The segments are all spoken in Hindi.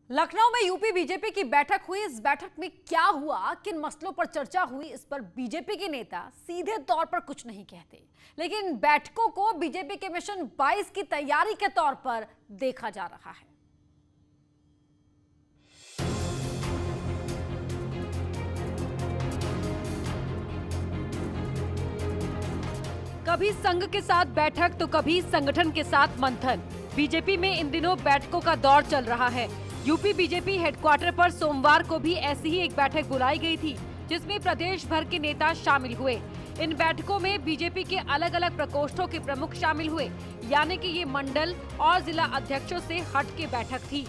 लखनऊ में यूपी बीजेपी की बैठक हुई। इस बैठक में क्या हुआ, किन मसलों पर चर्चा हुई, इस पर बीजेपी के नेता सीधे तौर पर कुछ नहीं कहते, लेकिन बैठकों को बीजेपी के मिशन 22 की तैयारी के तौर पर देखा जा रहा है। कभी संघ के साथ बैठक तो कभी संगठन के साथ मंथन। बीजेपी में इन दिनों बैठकों का दौर चल रहा है। यूपी बीजेपी हेडक्वार्टर पर सोमवार को भी ऐसी ही एक बैठक बुलाई गई थी, जिसमें प्रदेश भर के नेता शामिल हुए। इन बैठकों में बीजेपी के अलग अलग प्रकोष्ठों के प्रमुख शामिल हुए, यानी कि ये मंडल और जिला अध्यक्षों से हट के बैठक थी।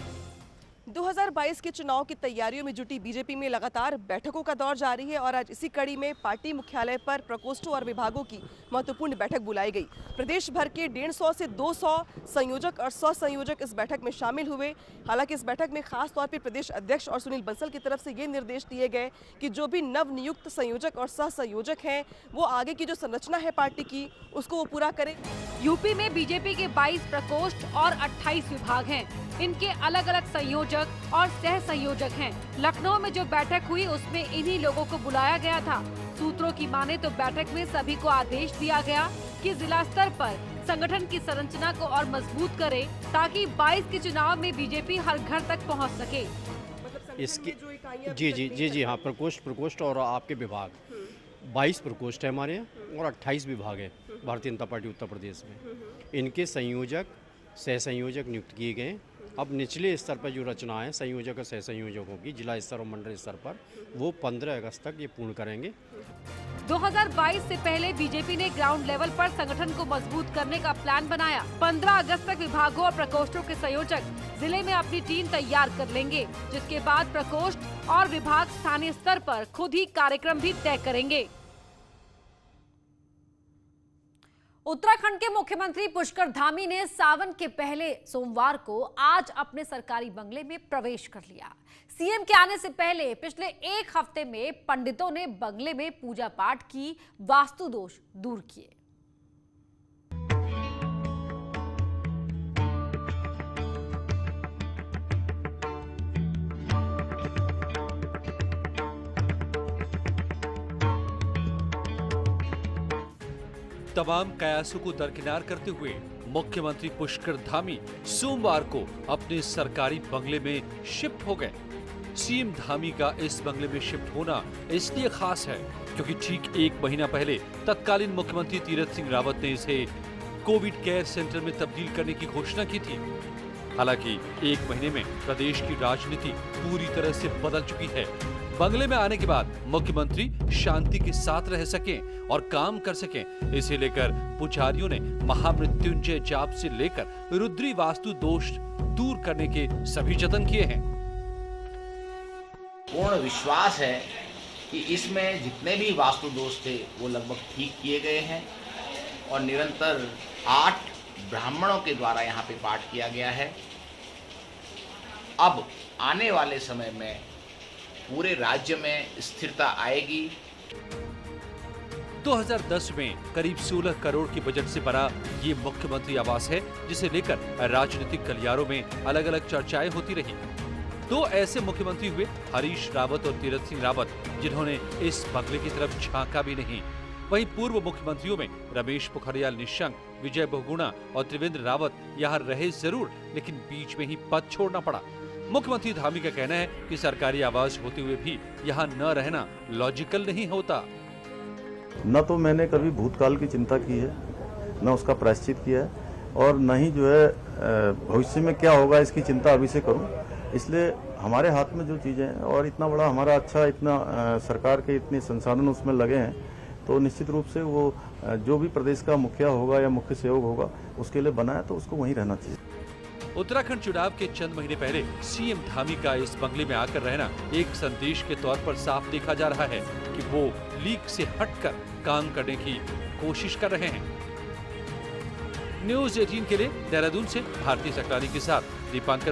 2022 के चुनाव की तैयारियों में जुटी बीजेपी में लगातार बैठकों का दौर जारी है और आज इसी कड़ी में पार्टी मुख्यालय पर प्रकोष्ठों और विभागों की महत्वपूर्ण बैठक बुलाई गई। प्रदेश भर के 150 से 200 संयोजक और सह संयोजक इस बैठक में शामिल हुए। हालांकि इस बैठक में खास तौर पर प्रदेश अध्यक्ष और सुनील बंसल की तरफ से ये निर्देश दिए गए कि जो भी नव नियुक्त संयोजक और सह संयोजक हैं, वो आगे की जो संरचना है पार्टी की, उसको वो पूरा करें। यूपी में बीजेपी के 22 प्रकोष्ठ और 28 विभाग हैं। इनके अलग अलग संयोजक और सह संयोजक हैं। लखनऊ में जो बैठक हुई उसमें इन्हीं लोगों को बुलाया गया था। सूत्रों की माने तो बैठक में सभी को आदेश दिया गया कि जिला स्तर पर संगठन की संरचना को और मजबूत करे, ताकि 22 के चुनाव में बीजेपी हर घर तक पहुंच सके। इसकी जी हाँ, प्रकोष्ठ और आपके विभाग 22 प्रकोष्ठ है हमारे यहाँ और 28 विभाग है भारतीय जनता पार्टी उत्तर प्रदेश में। इनके संयोजक सह संयोजक नियुक्त किए गए। अब निचले स्तर पर जो रचना है संयोजक और सह संयोजकों की जिला स्तर और मंडल स्तर पर, वो 15 अगस्त तक ये पूर्ण करेंगे। 2022 से पहले बीजेपी ने ग्राउंड लेवल पर संगठन को मजबूत करने का प्लान बनाया। 15 अगस्त तक विभागों और प्रकोष्ठों के संयोजक जिले में अपनी टीम तैयार कर लेंगे, जिसके बाद प्रकोष्ठ और विभाग स्थानीय स्तर पर खुद ही कार्यक्रम भी तय करेंगे। उत्तराखंड के मुख्यमंत्री पुष्कर धामी ने सावन के पहले सोमवार को आज अपने सरकारी बंगले में प्रवेश कर लिया। सीएम के आने से पहले पिछले एक हफ्ते में पंडितों ने बंगले में पूजा पाठ की, वास्तु दोष दूर किए। तमाम कयासों को दरकिनार करते हुए मुख्यमंत्री पुष्कर धामी सोमवार को अपने सरकारी बंगले में शिफ्ट हो गए। सीएम धामी का इस बंगले में शिफ्ट होना इसलिए खास है क्योंकि ठीक एक महीना पहले तत्कालीन मुख्यमंत्री तीरथ सिंह रावत ने इसे कोविड केयर सेंटर में तब्दील करने की घोषणा की थी। हालांकि एक महीने में प्रदेश की राजनीति पूरी तरह से बदल चुकी है। बंगले में आने के बाद मुख्यमंत्री शांति के साथ रह सकें और काम कर सकें, इसे लेकर पुजारियों ने महामृत्युंजय जाप से लेकर रुद्री वास्तु दोष दूर करने के सभी जतन किए हैं। पूर्ण विश्वास है कि इसमें जितने भी वास्तु दोष थे वो लगभग ठीक किए गए हैं और निरंतर 8 ब्राह्मणों के द्वारा यहाँ पे पाठ किया गया है। अब आने वाले समय में पूरे राज्य में स्थिरता आएगी। 2010 में करीब 16 करोड़ के बजट से बना ये मुख्यमंत्री आवास है, जिसे लेकर राजनीतिक गलियारों में अलग अलग चर्चाएं होती रही। दो ऐसे मुख्यमंत्री हुए हरीश रावत और तीरथ सिंह रावत, जिन्होंने इस बंगले की तरफ झांका भी नहीं। वहीं पूर्व मुख्यमंत्रियों में रमेश पोखरियाल निशंक, विजय बहुगुणा और त्रिवेंद्र रावत यहाँ रहे जरूर, लेकिन बीच में ही पद छोड़ना पड़ा। मुख्यमंत्री धामी का कहना है कि सरकारी आवास होते हुए भी यहाँ न रहना लॉजिकल नहीं होता। न तो मैंने कभी भूतकाल की चिंता की है, न उसका प्रायश्चित किया है, और न ही जो है भविष्य में क्या होगा इसकी चिंता अभी से करूं। इसलिए हमारे हाथ में जो चीजें हैं और इतना बड़ा हमारा अच्छा इतना सरकार के इतने संसाधन उसमें लगे हैं, तो निश्चित रूप से वो जो भी प्रदेश का मुखिया होगा या मुख्य सेवक होगा उसके लिए बना है, तो उसको वहीं रहना चाहिए। उत्तराखंड चुनाव के चंद महीने पहले सीएम धामी का इस बंगले में आकर रहना एक संदेश के तौर पर साफ देखा जा रहा है कि वो लीक से हटकर काम करने की कोशिश कर रहे हैं। न्यूज़ 18 के लिए देहरादून से भारती सकलानी के साथ दीपांकर।